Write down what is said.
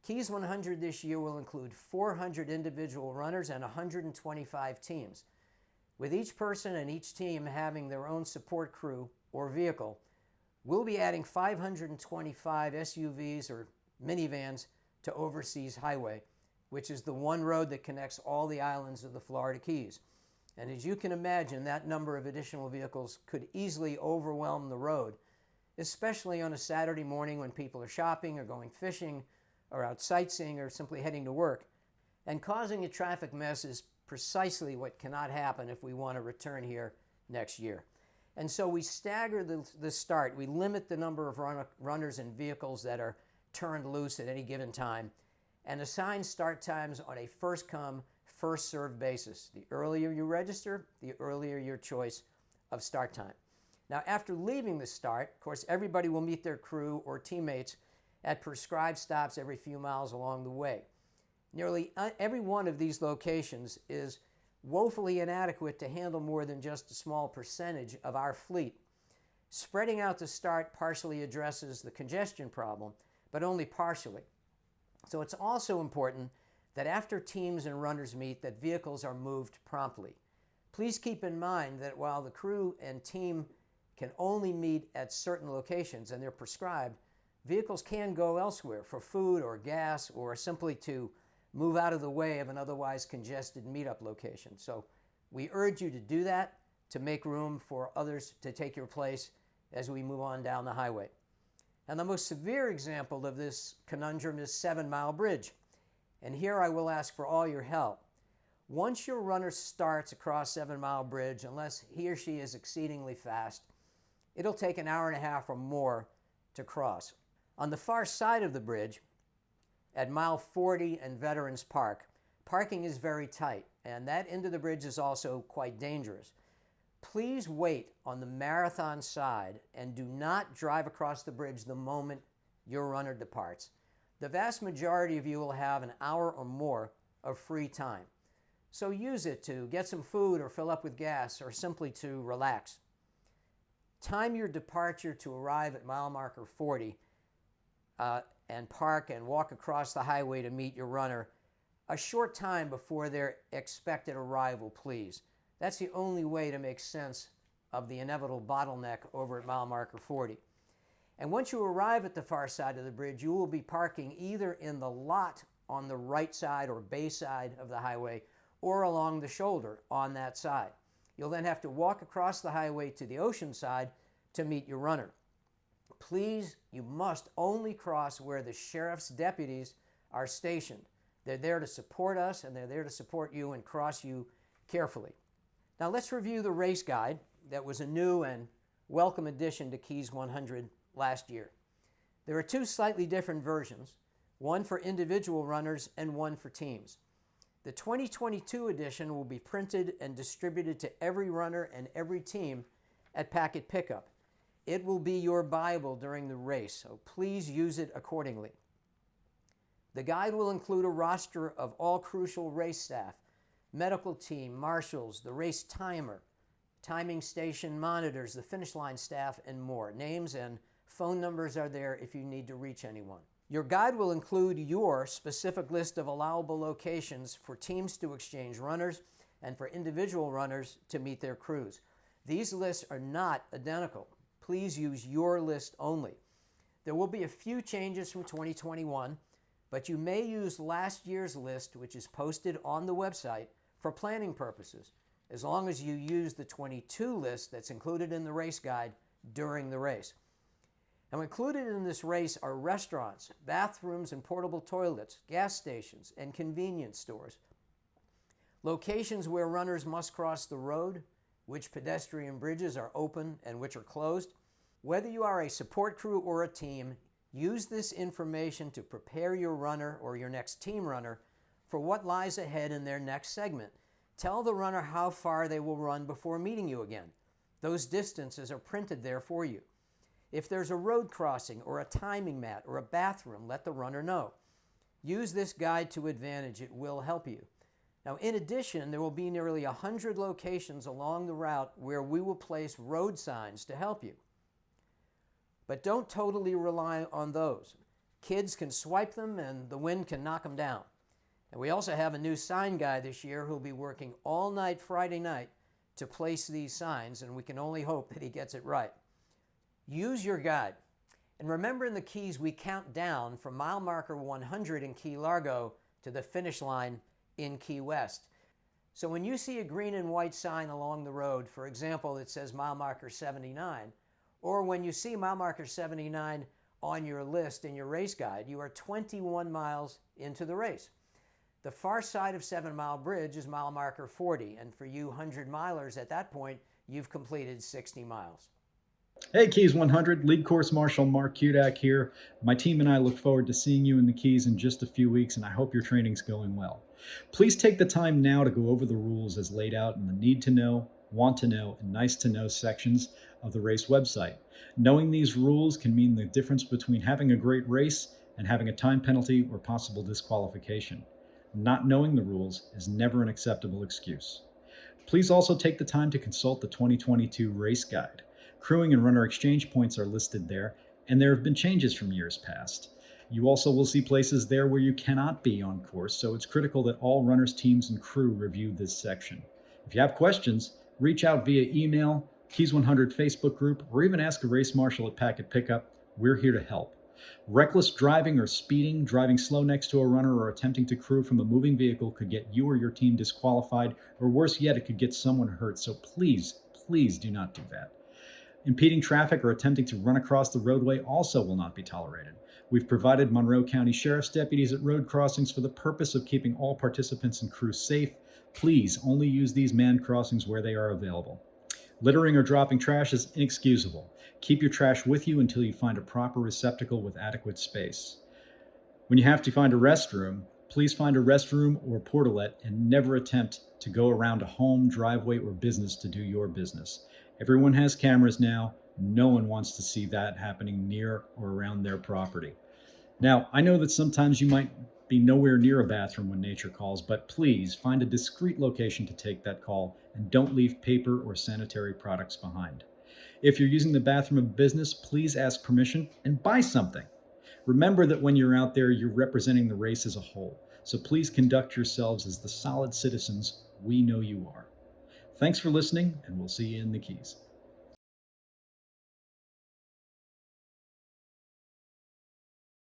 KEYS 100 this year will include 400 individual runners and 125 teams. With each person and each team having their own support crew or vehicle, we'll be adding 525 SUVs or minivans to Overseas Highway, which is the one road that connects all the islands of the Florida Keys. And as you can imagine, that number of additional vehicles could easily overwhelm the road, especially on a Saturday morning when people are shopping or going fishing or out sightseeing or simply heading to work. And causing a traffic mess is precisely what cannot happen if we want to return here next year. And so we stagger the start. We limit the number of runners and vehicles that are turned loose at any given time and assign start times on a first-come, first-served basis. The earlier you register, the earlier your choice of start time. Now, after leaving the start, of course, everybody will meet their crew or teammates at prescribed stops every few miles along the way. Nearly every one of these locations is woefully inadequate to handle more than just a small percentage of our fleet. Spreading out the start partially addresses the congestion problem, but only partially. So it's also important that after teams and runners meet, that vehicles are moved promptly. Please keep in mind that while the crew and team can only meet at certain locations and they're prescribed, vehicles can go elsewhere for food or gas or simply to move out of the way of an otherwise congested meetup location. So we urge you to do that to make room for others to take your place as we move on down the highway. And the most severe example of this conundrum is 7 Mile Bridge. And here I will ask for all your help. Once your runner starts across 7 Mile Bridge, unless he or she is exceedingly fast, it'll take an hour and a half or more to cross. On the far side of the bridge, at mile 40 and Veterans Park, parking is very tight, and that end of the bridge is also quite dangerous. Please wait on the marathon side and do not drive across the bridge the moment your runner departs. The vast majority of you will have an hour or more of free time. So use it to get some food or fill up with gas or simply to relax. Time your departure to arrive at mile marker 40 and park and walk across the highway to meet your runner a short time before their expected arrival, please. That's the only way to make sense of the inevitable bottleneck over at mile marker 40. And once you arrive at the far side of the bridge, you will be parking either in the lot on the right side or bay side of the highway or along the shoulder on that side. You'll then have to walk across the highway to the ocean side to meet your runner. Please, you must only cross where the sheriff's deputies are stationed. They're there to support us and they're there to support you and cross you carefully. Now let's review the race guide that was a new and welcome addition to KEYS 100 last year. There are two slightly different versions, one for individual runners and one for teams. The 2022 edition will be printed and distributed to every runner and every team at packet pickup. It will be your Bible during the race, so please use it accordingly. The guide will include a roster of all crucial race staff, medical team, marshals, the race timer, timing station monitors, the finish line staff, and more. Names and phone numbers are there if you need to reach anyone. Your guide will include your specific list of allowable locations for teams to exchange runners and for individual runners to meet their crews. These lists are not identical. Please use your list only. There will be a few changes from 2021, but you may use last year's list, which is posted on the website, for planning purposes, as long as you use the 22 list that's included in the race guide during the race. Now, included in this race are restaurants, bathrooms and portable toilets, gas stations, and convenience stores. Locations where runners must cross the road, which pedestrian bridges are open and which are closed. Whether you are a support crew or a team, use this information to prepare your runner or your next team runner for what lies ahead in their next segment. Tell the runner how far they will run before meeting you again. Those distances are printed there for you. If there's a road crossing or a timing mat or a bathroom, let the runner know. Use this guide to advantage. It will help you. Now, in addition, there will be nearly 100 locations along the route where we will place road signs to help you. But don't totally rely on those. Kids can swipe them and the wind can knock them down. And we also have a new sign guy this year who'll be working all night Friday night to place these signs, and we can only hope that he gets it right. Use your guide. And remember, in the Keys, we count down from mile marker 100 in Key Largo to the finish line in Key West. So when you see a green and white sign along the road, for example, that says mile marker 79, or when you see mile marker 79 on your list in your race guide, you are 21 miles into the race. The far side of 7 Mile Bridge is mile marker 40, and for you 100-milers at that point, you've completed 60 miles. Hey, Keys 100, Lead Course Marshal Mark Kudak here. My team and I look forward to seeing you in the Keys in just a few weeks, and I hope your training's going well. Please take the time now to go over the rules as laid out in the Need to Know, Want to Know, and Nice to Know sections of the race website. Knowing these rules can mean the difference between having a great race and having a time penalty or possible disqualification. Not knowing the rules is never an acceptable excuse. Please also take the time to consult the 2022 race guide. Crewing and runner exchange points are listed there, and there have been changes from years past. You also will see places there where you cannot be on course, so it's critical that all runners, teams, and crew review this section. If you have questions, reach out via email, Keys 100 Facebook group, or even ask a race marshal at Packet Pickup. We're here to help. Reckless driving or speeding, driving slow next to a runner, or attempting to crew from a moving vehicle could get you or your team disqualified, or worse yet, it could get someone hurt, so please do not do that. Impeding traffic or attempting to run across the roadway also will not be tolerated. We've provided Monroe County Sheriff's deputies at road crossings for the purpose of keeping all participants and crew safe. Please only use these manned crossings where they are available. Littering or dropping trash is inexcusable. Keep your trash with you until you find a proper receptacle with adequate space. When you have to find a restroom, please find a restroom or portalet and never attempt to go around a home, driveway, or business to do your business. Everyone has cameras now. No one wants to see that happening near or around their property. Now, I know that sometimes you might be nowhere near a bathroom when nature calls, but please find a discreet location to take that call and don't leave paper or sanitary products behind. If you're using the bathroom of business, please ask permission and buy something. Remember that when you're out there, you're representing the race as a whole, so please conduct yourselves as the solid citizens we know you are. Thanks for listening, and we'll see you in the Keys.